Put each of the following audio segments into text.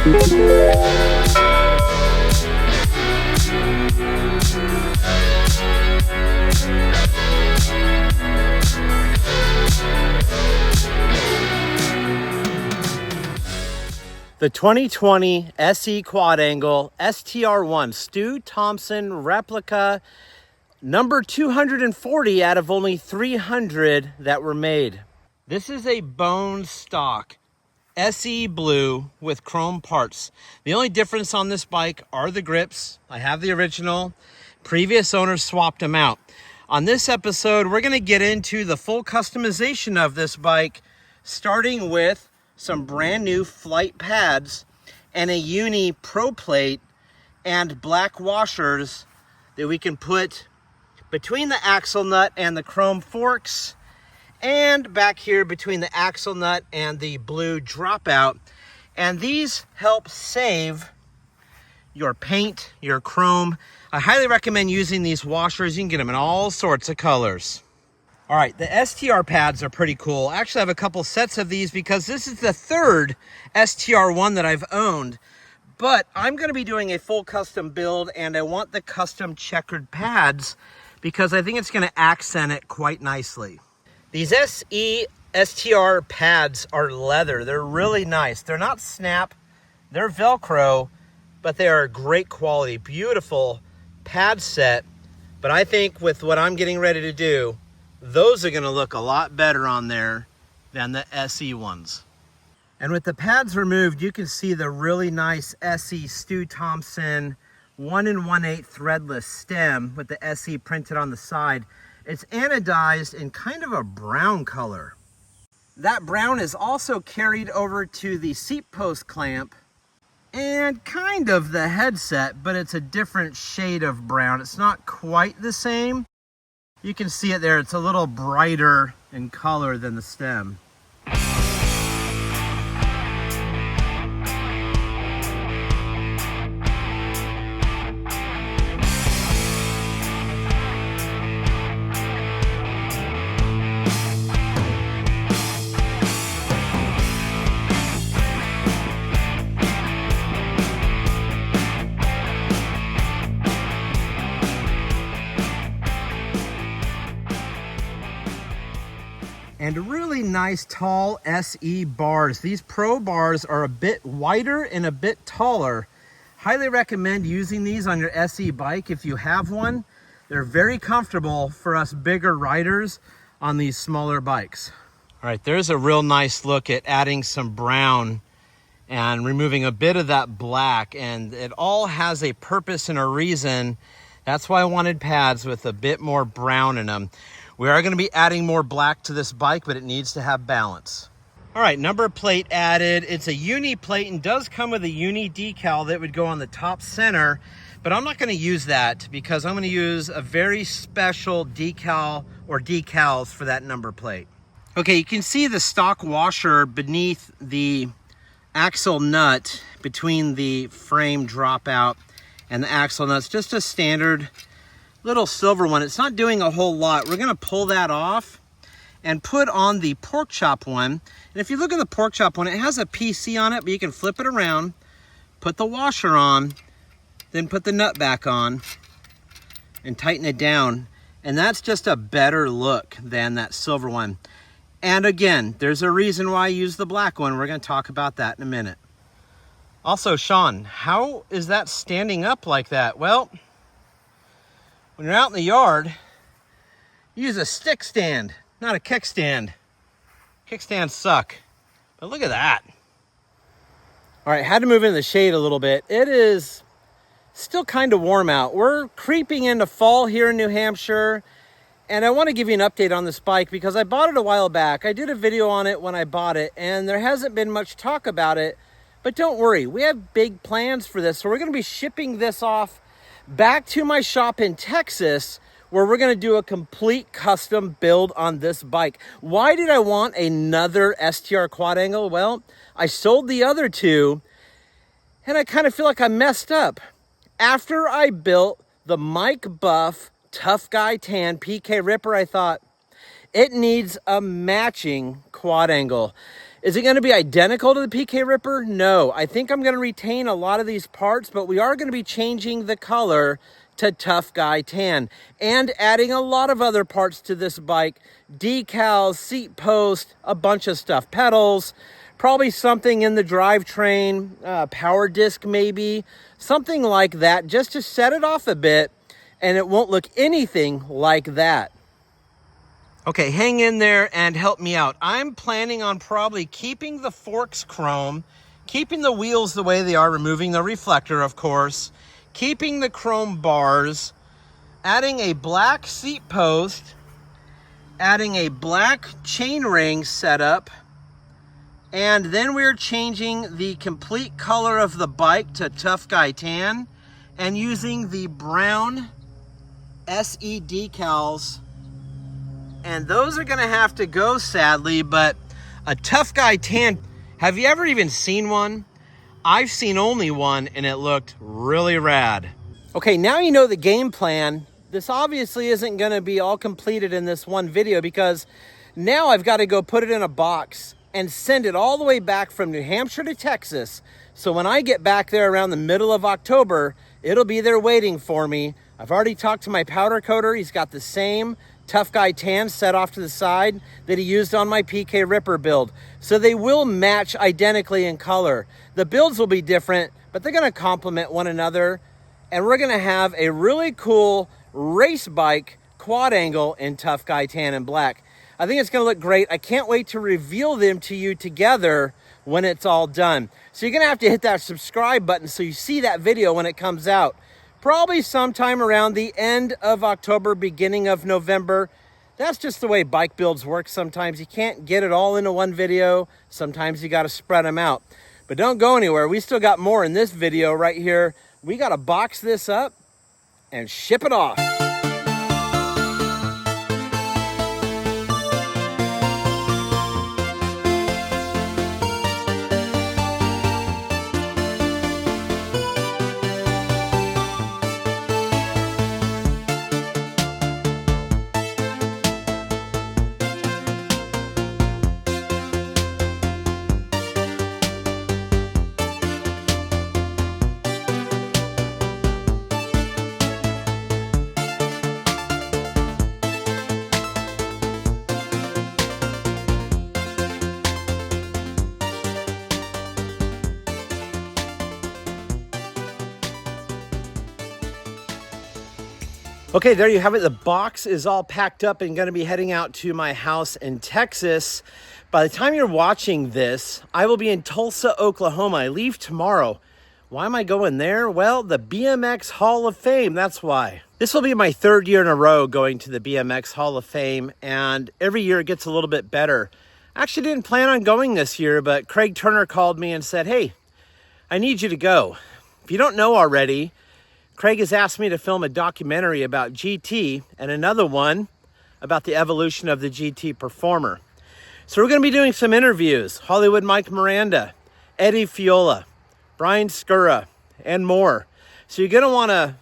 The 2020 SE Quadangle STR1 Stu Thompson replica, number 240 out of only 300 that were made. This is a bone stock SE blue with chrome parts. The only difference on this bike are the grips. I have the original. Previous owners swapped them out. On this episode, we're going to get into the full customization of this bike, starting with some brand new Flite pads and a uni pro plate and black washers that we can put between the axle nut and the chrome forks, and back here between the axle nut and the blue dropout. And these help save your paint, your chrome. I highly recommend using these washers. You can get them in all sorts of colors. All right, the STR pads are pretty cool. I actually have a couple sets of these because this is the third STR1 that I've owned. But I'm going to be doing a full custom build, and I want the custom checkered pads because I think it's going to accent it quite nicely. These SE STR pads are leather. They're really nice. They're not snap, they're Velcro, but they are great quality, beautiful pad set. But I think with what I'm getting ready to do, those are going to look a lot better on there than the SE ones. And with the pads removed, you can see the really nice SE Stu Thompson 1 1/8 threadless stem with the SE printed on the side. It's anodized in kind of a brown color. That brown is also carried over to the seat post clamp and kind of the headset, but it's a different shade of brown. It's not quite the same. You can see it there, it's a little brighter in color than the stem. And really nice tall SE bars. These Pro bars are a bit wider and a bit taller. Highly recommend using these on your SE bike if you have one. They're very comfortable for us bigger riders on these smaller bikes. All right, there's a real nice look at adding some brown and removing a bit of that black, and it all has a purpose and a reason. That's why I wanted pads with a bit more brown in them. We are going to be adding more black to this bike, but it needs to have balance. All right, number plate added. It's a uni plate and does come with a uni decal that would go on the top center, but I'm not going to use that because I'm going to use a very special decal or decals for that number plate. Okay, you can see the stock washer beneath the axle nut between the frame dropout and the axle nuts. Just a standard little silver one. It's not doing a whole lot. We're going to pull that off and put on the pork chop one. And if you look at the pork chop one, it has a PC on it, but you can flip it around, put the washer on, then put the nut back on and tighten it down. And that's just a better look than that silver one. And again, there's a reason why I use the black one. We're going to talk about that in a minute. Also, Sean, how is that standing up like that? Well, when you're out in the yard, use a stick stand, not a kickstand. Kickstands suck, but look at that. All right, had to move into the shade a little bit. It is still kind of warm out. We're creeping into fall here in New Hampshire, and I want to give you an update on this bike because I bought it a while back. I did a video on it when I bought it, and there hasn't been much talk about it, but don't worry, we have big plans for this. So we're going to be shipping this off back to my shop in Texas, where we're going to do a complete custom build on this bike. Why did I want another STR Quadangle? Well, I sold the other two, and I kind of feel like I messed up. After I built the Mike Buff Tough Guy Tan PK Ripper, I thought it needs a matching Quadangle. Is it going to be identical to the PK Ripper? No. I think I'm going to retain a lot of these parts, but we are going to be changing the color to Tough Guy Tan and adding a lot of other parts to this bike. Decals, seat post, a bunch of stuff. Pedals, probably something in the drivetrain, power disc maybe, something like that, just to set it off a bit, and it won't look anything like that. Okay, hang in there and help me out. I'm planning on probably keeping the forks chrome, keeping the wheels the way they are, removing the reflector, of course, keeping the chrome bars, adding a black seat post, adding a black chain ring setup, and then we're changing the complete color of the bike to Tough Guy Tan and using the brown SE decals. And those are gonna have to go, sadly, but a Tough Guy Tan, have you ever even seen one? I've seen only one and it looked really rad. Okay, now you know the game plan. This obviously isn't gonna be all completed in this one video because now I've gotta go put it in a box and send it all the way back from New Hampshire to Texas. So when I get back there around the middle of October, it'll be there waiting for me. I've already talked to my powder coater. He's got the same Tough Guy Tan set off to the side that he used on my PK Ripper build. So they will match identically in color. The builds will be different, but they're gonna complement one another. And we're gonna have a really cool race bike Quadangle in Tough Guy Tan and black. I think it's gonna look great. I can't wait to reveal them to you together when it's all done. So you're gonna have to hit that subscribe button so you see that video when it comes out. Probably sometime around the end of October, beginning of November. That's just the way bike builds work sometimes. You can't get it all into one video. Sometimes you gotta spread them out. But don't go anywhere. We still got more in this video right here. We gotta box this up and ship it off. Okay, there you have it. The box is all packed up and gonna be heading out to my house in Texas. By the time you're watching this, I will be in Tulsa, Oklahoma. I leave tomorrow. Why am I going there? Well, the BMX Hall of Fame, that's why. This will be my third year in a row going to the BMX Hall of Fame, and every year it gets a little bit better. I actually didn't plan on going this year, but Craig Turner called me and said, hey, I need you to go. If you don't know already, Craig has asked me to film a documentary about GT and another one about the evolution of the GT performer. So we're going to be doing some interviews. Hollywood Mike Miranda, Eddie Fiola, Brian Skura, and more. So you're going to want to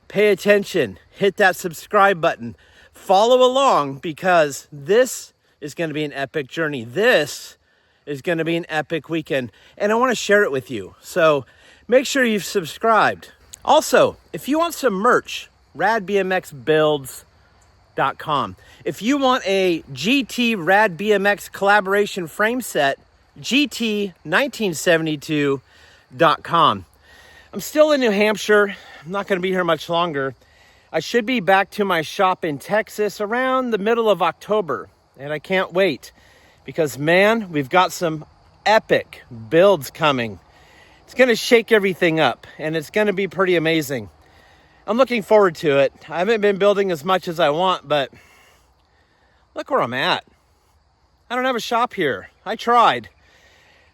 pay attention, hit that subscribe button, follow along, because this is going to be an epic journey. This is going to be an epic weekend, and I want to share it with you. So make sure you've subscribed. Also, if you want some merch, RADBMXbuilds.com. If you want a GT RADBMX collaboration frame set, GT1972.com. I'm still in New Hampshire. I'm not going to be here much longer. I should be back to my shop in Texas around the middle of October, and I can't wait because, man, we've got some epic builds coming. It's going to shake everything up, and it's going to be pretty amazing. I'm looking forward to it. I haven't been building as much as I want, but look where I'm at. I don't have a shop here. I tried.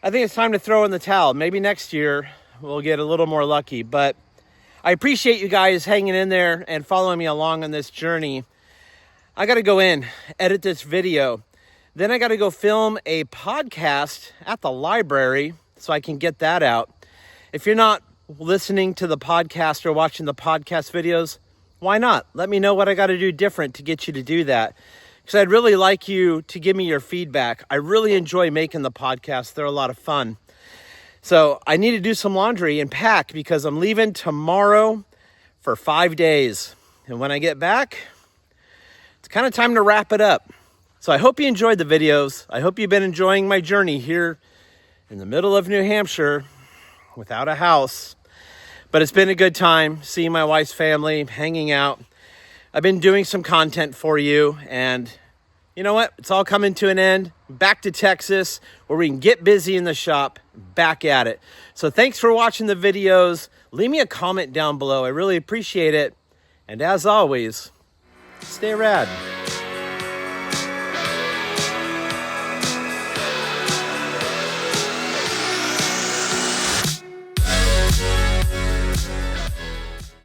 I think it's time to throw in the towel. Maybe next year we'll get a little more lucky, but I appreciate you guys hanging in there and following me along on this journey. I got to go in, edit this video. Then I got to go film a podcast at the library so I can get that out. If you're not listening to the podcast or watching the podcast videos, why not? Let me know what I got to do different to get you to do that. because I'd really like you to give me your feedback. I really enjoy making the podcasts. They're a lot of fun. So I need to do some laundry and pack because I'm leaving tomorrow for 5 days. And when I get back, it's kind of time to wrap it up. So I hope you enjoyed the videos. I hope you've been enjoying my journey here in the middle of New Hampshire without a house. But it's been a good time seeing my wife's family, hanging out. I've been doing some content for you, and you know what? It's all coming to an end. Back to Texas, where we can get busy in the shop, back at it. So thanks for watching the videos. Leave me a comment down below. I really appreciate it. And as always, stay rad.